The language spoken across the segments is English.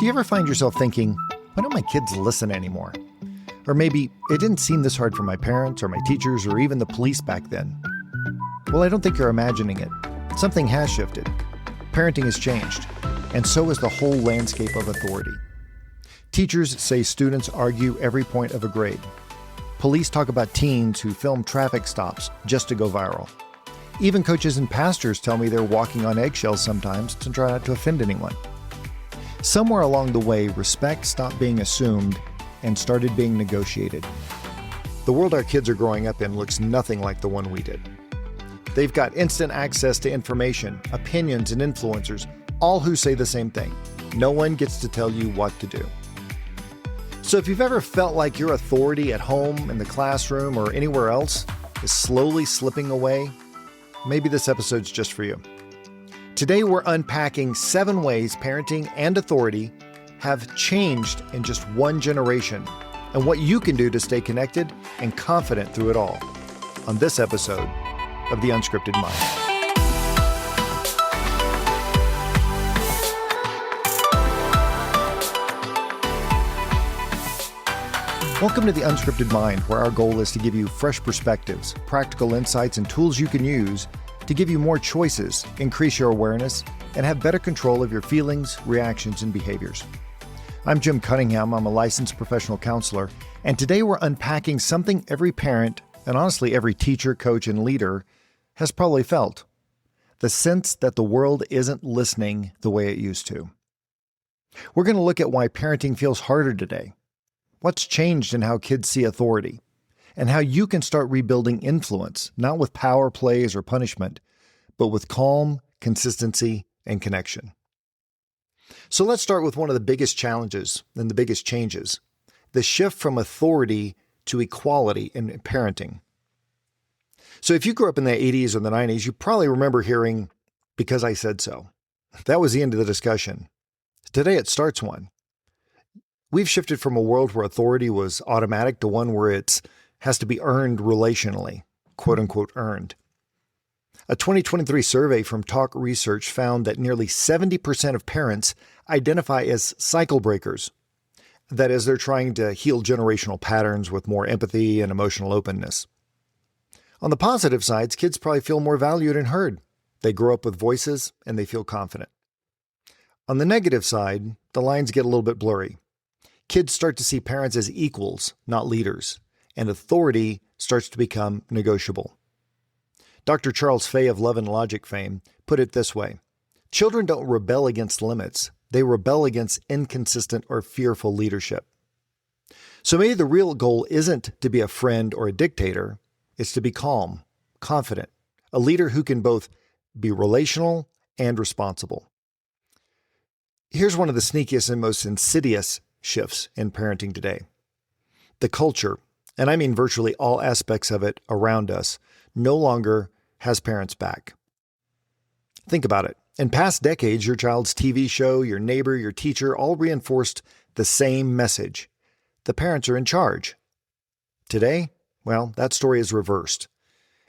Do you ever find yourself thinking, why don't my kids listen anymore? Or maybe, it didn't seem this hard for my parents or my teachers or even the police back then. Well, I don't think you're imagining it. Something has shifted. Parenting has changed, and so has the whole landscape of authority. Teachers say students argue every point of a grade. Police talk about teens who film traffic stops just to go viral. Even coaches and pastors tell me they're walking on eggshells sometimes to try not to offend anyone. Somewhere along the way, respect stopped being assumed and started being negotiated. The world our kids are growing up in looks nothing like the one we did. They've got instant access to information, opinions, and influencers, all who say the same thing. No one gets to tell you what to do. So if you've ever felt like your authority at home, in the classroom, or anywhere else is slowly slipping away, maybe this episode's just for you. Today we're unpacking 7 ways parenting and authority have changed in just one generation, and what you can do to stay connected and confident through it all on this episode of The Unscripted Mind. Welcome to The Unscripted Mind, where our goal is to give you fresh perspectives, practical insights, and tools you can use to give you more choices, increase your awareness, and have better control of your feelings, reactions, and behaviors. I'm Jim Cunningham. I'm a licensed professional counselor, and today we're unpacking something every parent, and honestly every teacher, coach, and leader has probably felt: the sense that the world isn't listening the way it used to. We're going to look at why parenting feels harder today, what's changed in how kids see authority, and how you can start rebuilding influence, not with power plays or punishment, but with calm, consistency, and connection. So let's start with one of the biggest challenges and the biggest changes: the shift from authority to equality in parenting. So if you grew up in the 80s or the 90s, you probably remember hearing, "because I said so." That was the end of the discussion. Today it starts one. We've shifted from a world where authority was automatic to one where it has to be earned relationally, quote unquote earned. A 2023 survey from Talk Research found that nearly 70% of parents identify as cycle breakers. That is, they're trying to heal generational patterns with more empathy and emotional openness. On the positive sides, kids probably feel more valued and heard. They grow up with voices and they feel confident. On the negative side, the lines get a little bit blurry. Kids start to see parents as equals, not leaders, and authority starts to become negotiable. Dr. Charles Fay of Love and Logic fame put it this way: children don't rebel against limits, they rebel against inconsistent or fearful leadership. So maybe the real goal isn't to be a friend or a dictator, it's to be calm, confident, a leader who can both be relational and responsible. Here's one of the sneakiest and most insidious shifts in parenting today. The culture, and I mean virtually all aspects of it around us, no longer has parents' back. Think about it. In past decades, your child's TV show, your neighbor, your teacher all reinforced the same message: the parents are in charge. Today, well, that story is reversed.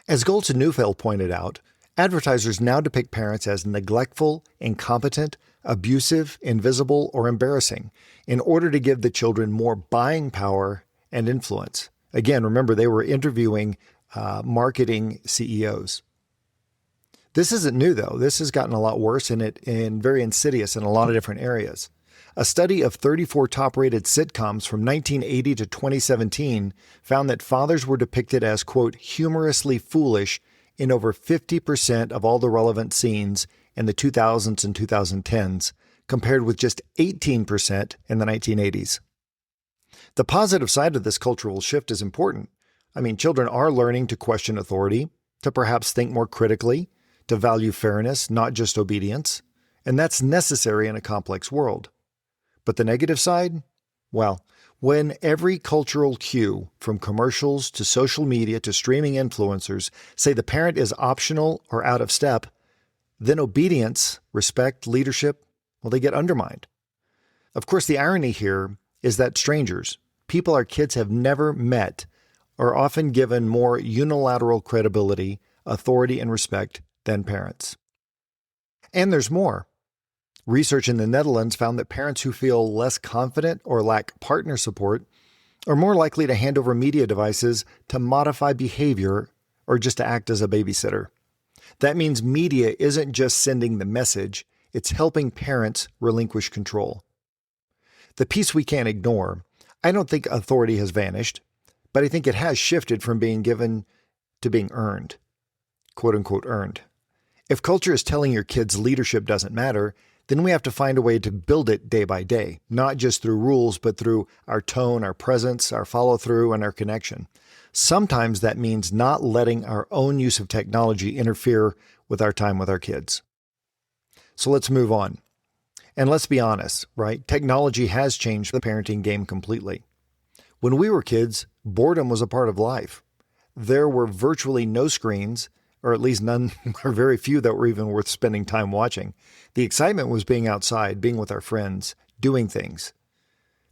As Goltz and Neufeld pointed out, advertisers now depict parents as neglectful, incompetent, abusive, invisible, or embarrassing in order to give the children more buying power and influence. Again, remember, they were interviewing marketing CEOs. This isn't new, though. This has gotten a lot worse and very insidious in a lot of different areas. A study of 34 top-rated sitcoms from 1980 to 2017 found that fathers were depicted as, quote, humorously foolish in over 50% of all the relevant scenes in the 2000s and 2010s, compared with just 18% in the 1980s. The positive side of this cultural shift is important. I mean, children are learning to question authority, to perhaps think more critically, to value fairness, not just obedience, and that's necessary in a complex world. But the negative side? Well, when every cultural cue, from commercials to social media to streaming influencers, say the parent is optional or out of step, then obedience, respect, leadership, well, they get undermined. Of course, the irony here is that strangers, people our kids have never met, are often given more unilateral credibility, authority, and respect than parents. And there's more. Research in the Netherlands found that parents who feel less confident or lack partner support are more likely to hand over media devices to modify behavior or just to act as a babysitter. That means media isn't just sending the message, it's helping parents relinquish control. The piece we can't ignore: I don't think authority has vanished, but I think it has shifted from being given to being earned. Quote unquote earned. If culture is telling your kids leadership doesn't matter, then we have to find a way to build it day by day, not just through rules, but through our tone, our presence, our follow through, and our connection. Sometimes that means not letting our own use of technology interfere with our time with our kids. So let's move on. And let's be honest, right? Technology has changed the parenting game completely. When we were kids, boredom was a part of life. There were virtually no screens, or at least none, or very few that were even worth spending time watching. The excitement was being outside, being with our friends, doing things.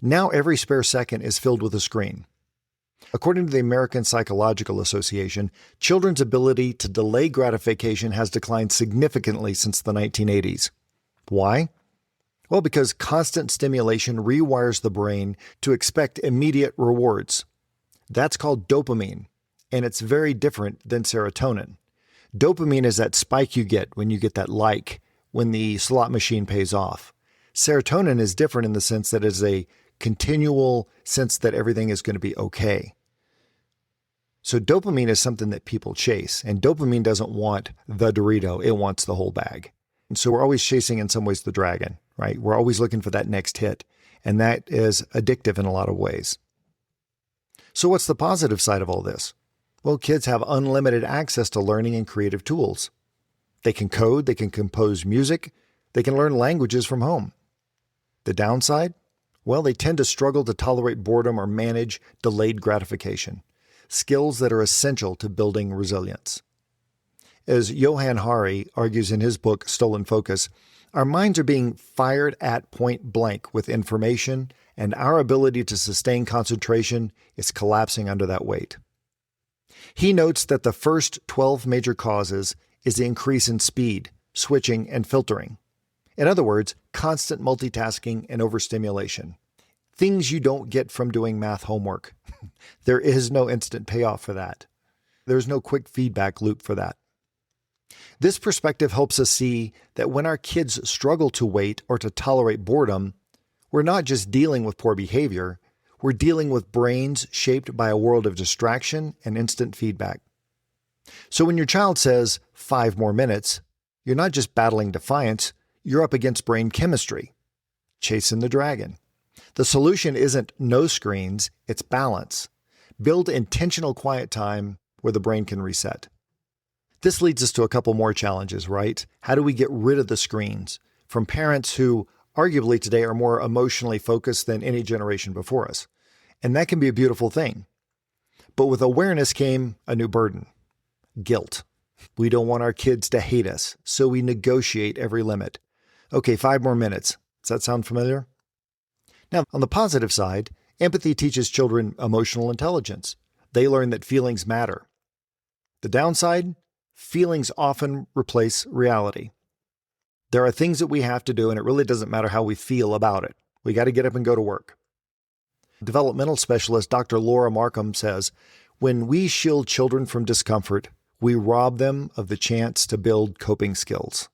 Now every spare second is filled with a screen. According to the American Psychological Association, children's ability to delay gratification has declined significantly since the 1980s. Why? Well, because constant stimulation rewires the brain to expect immediate rewards. That's called dopamine, and it's very different than serotonin. Dopamine is that spike you get when you get that like, when the slot machine pays off. Serotonin is different in the sense that it is a continual sense that everything is going to be okay. So dopamine is something that people chase, and dopamine doesn't want the Dorito, it wants the whole bag. And so we're always chasing, in some ways, the dragon, right? We're always looking for that next hit, and that is addictive in a lot of ways. So what's the positive side of all this? Well, kids have unlimited access to learning and creative tools. They can code, they can compose music, they can learn languages from home. The downside? Well, they tend to struggle to tolerate boredom or manage delayed gratification, skills that are essential to building resilience. As Johann Hari argues in his book, Stolen Focus, our minds are being fired at point blank with information, and our ability to sustain concentration is collapsing under that weight. He notes that the first 12 major causes is the increase in speed, switching, and filtering. In other words, constant multitasking and overstimulation. Things you don't get from doing math homework. There is no instant payoff for that. There's no quick feedback loop for that. This perspective helps us see that when our kids struggle to wait or to tolerate boredom, we're not just dealing with poor behavior, we're dealing with brains shaped by a world of distraction and instant feedback. So when your child says 5 more minutes, you're not just battling defiance, you're up against brain chemistry, chasing the dragon. The solution isn't no screens, it's balance. Build intentional quiet time where the brain can reset. This leads us to a couple more challenges, right? How do we get rid of the screens from parents who arguably today are more emotionally focused than any generation before us? And that can be a beautiful thing. But with awareness came a new burden: guilt. We don't want our kids to hate us, so we negotiate every limit. Okay, 5 more minutes. Does that sound familiar? Now, on the positive side, empathy teaches children emotional intelligence. They learn that feelings matter. The downside? Feelings often replace reality. There are things that we have to do, and it really doesn't matter how we feel about it. We got to get up and go to work. Developmental specialist Dr. Laura Markham says, when we shield children from discomfort, we rob them of the chance to build coping skills.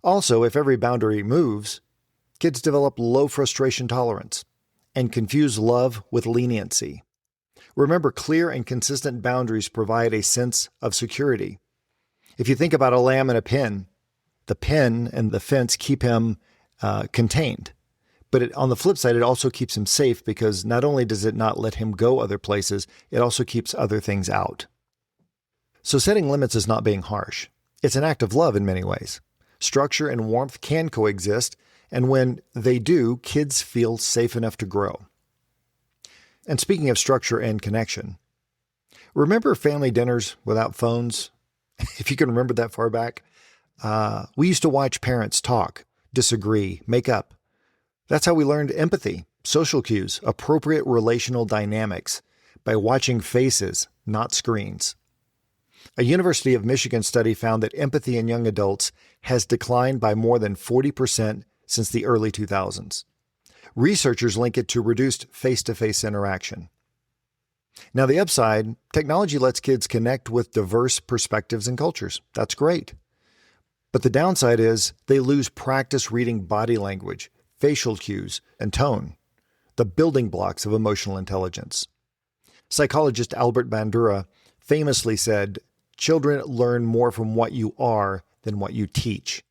Also, if every boundary moves, kids develop low frustration tolerance and confuse love with leniency. Remember, clear and consistent boundaries provide a sense of security. If you think about a lamb and a pen, the pen and the fence keep him contained. But on the flip side, it also keeps him safe because not only does it not let him go other places, it also keeps other things out. So setting limits is not being harsh. It's an act of love in many ways. Structure and warmth can coexist, and when they do, kids feel safe enough to grow. And speaking of structure and connection, remember family dinners without phones? If you can remember that far back, we used to watch parents talk, disagree, make up. That's how we learned empathy, social cues, appropriate relational dynamics, by watching faces, not screens. A University of Michigan study found that empathy in young adults has declined by more than 40% since the early 2000s. Researchers link it to reduced face-to-face interaction. Now, the upside, technology lets kids connect with diverse perspectives and cultures. That's great. But the downside is they lose practice reading body language, facial cues, and tone, the building blocks of emotional intelligence. Psychologist Albert Bandura famously said, "Children learn more from what you are than what you teach."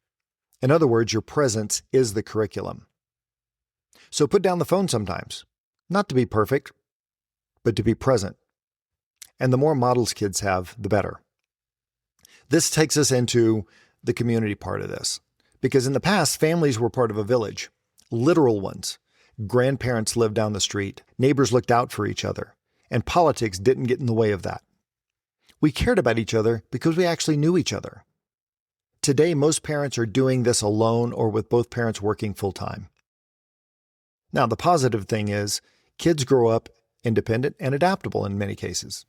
In other words, your presence is the curriculum. So put down the phone sometimes, not to be perfect, but to be present. And the more models kids have, the better. This takes us into the community part of this, because in the past, families were part of a village, literal ones. Grandparents lived down the street, neighbors looked out for each other, and politics didn't get in the way of that. We cared about each other because we actually knew each other. Today, most parents are doing this alone or with both parents working full-time. Now, the positive thing is kids grow up independent and adaptable in many cases.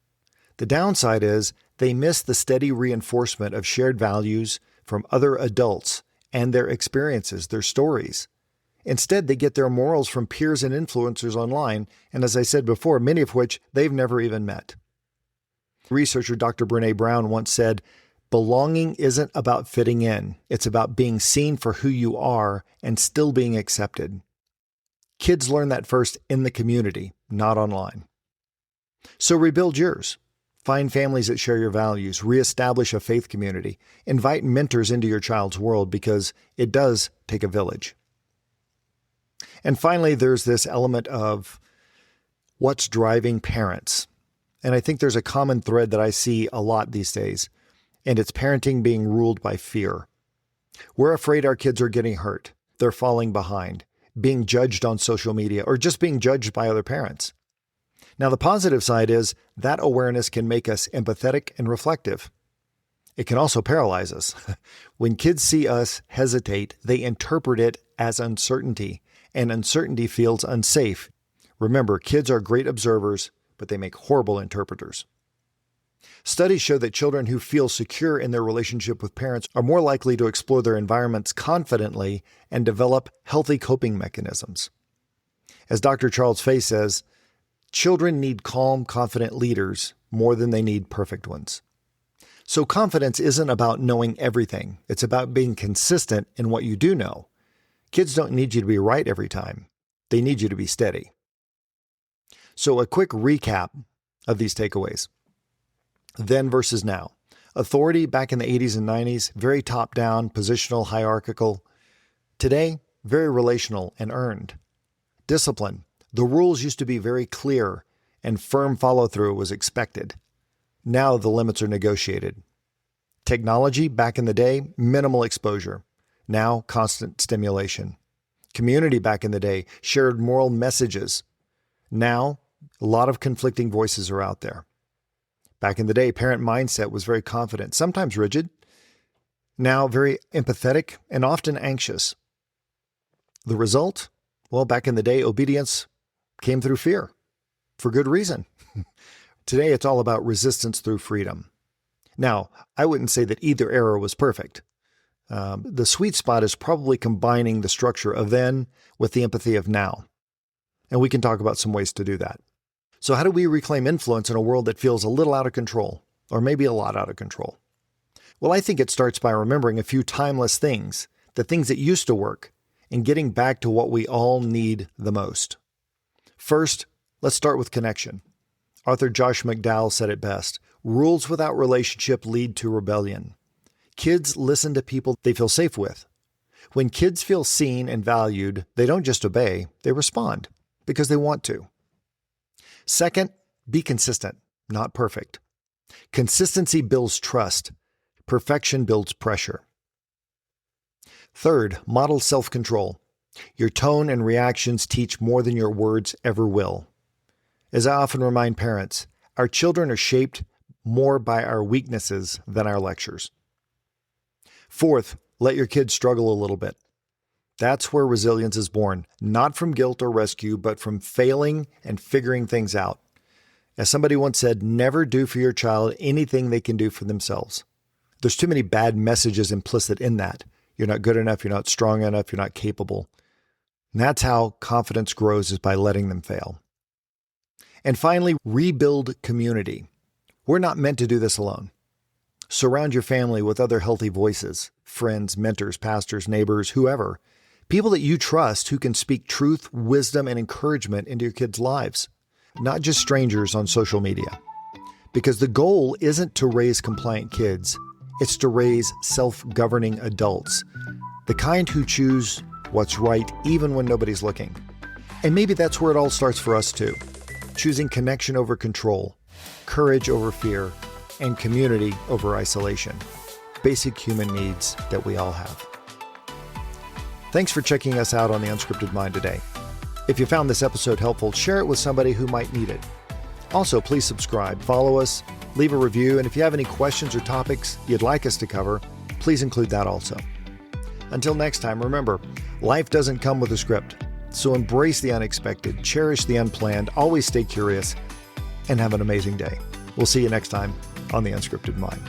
The downside is they miss the steady reinforcement of shared values from other adults and their experiences, their stories. Instead, they get their morals from peers and influencers online, and as I said before, many of which they've never even met. Researcher Dr. Brené Brown once said, "Belonging isn't about fitting in. It's about being seen for who you are and still being accepted." Kids learn that first in the community, not online. So rebuild yours. Find families that share your values, reestablish a faith community, invite mentors into your child's world because it does take a village. And finally, there's this element of what's driving parents. And I think there's a common thread that I see a lot these days, and it's parenting being ruled by fear. We're afraid our kids are getting hurt, they're falling behind, being judged on social media, or just being judged by other parents. Now, the positive side is that awareness can make us empathetic and reflective. It can also paralyze us. When kids see us hesitate, they interpret it as uncertainty, and uncertainty feels unsafe. Remember, kids are great observers, but they make horrible interpreters. Studies show that children who feel secure in their relationship with parents are more likely to explore their environments confidently and develop healthy coping mechanisms. As Dr. Charles Fay says, children need calm, confident leaders more than they need perfect ones. So confidence isn't about knowing everything. It's about being consistent in what you do know. Kids don't need you to be right every time. They need you to be steady. So a quick recap of these takeaways. Then versus now. Authority back in the 80s and 90s, very top-down, positional, hierarchical. Today, very relational and earned. Discipline. The rules used to be very clear and firm follow-through was expected. Now the limits are negotiated. Technology back in the day, minimal exposure. Now constant stimulation. Community back in the day, shared moral messages. Now, a lot of conflicting voices are out there. Back in the day, parent mindset was very confident, sometimes rigid. Now, very empathetic and often anxious. The result? Well, back in the day, obedience came through fear, for good reason. Today, it's all about resistance through freedom. Now, I wouldn't say that either era was perfect. The sweet spot is probably combining the structure of then with the empathy of now. And we can talk about some ways to do that. So how do we reclaim influence in a world that feels a little out of control, or maybe a lot out of control? Well, I think it starts by remembering a few timeless things, the things that used to work, and getting back to what we all need the most. First, let's start with connection. Author Josh McDowell said it best, "Rules without relationship lead to rebellion." Kids listen to people they feel safe with. When kids feel seen and valued, they don't just obey, they respond because they want to. Second, be consistent, not perfect. Consistency builds trust. Perfection builds pressure. Third, model self-control. Your tone and reactions teach more than your words ever will. As I often remind parents, our children are shaped more by our weaknesses than our lectures. Fourth, let your kids struggle a little bit. That's where resilience is born, not from guilt or rescue, but from failing and figuring things out. As somebody once said, never do for your child anything they can do for themselves. There's too many bad messages implicit in that. You're not good enough, you're not strong enough, you're not capable. And that's how confidence grows, is by letting them fail. And finally, rebuild community. We're not meant to do this alone. Surround your family with other healthy voices, friends, mentors, pastors, neighbors, whoever. People that you trust who can speak truth, wisdom, and encouragement into your kids' lives. Not just strangers on social media. Because the goal isn't to raise compliant kids. It's to raise self-governing adults. The kind who choose what's right even when nobody's looking. And maybe that's where it all starts for us too. Choosing connection over control, courage over fear, and community over isolation. Basic human needs that we all have. Thanks for checking us out on The Unscripted Mind today. If you found this episode helpful, share it with somebody who might need it. Also, please subscribe, follow us, leave a review, and if you have any questions or topics you'd like us to cover, please include that also. Until next time, remember, life doesn't come with a script, so embrace the unexpected, cherish the unplanned, always stay curious, and have an amazing day. We'll see you next time on The Unscripted Mind.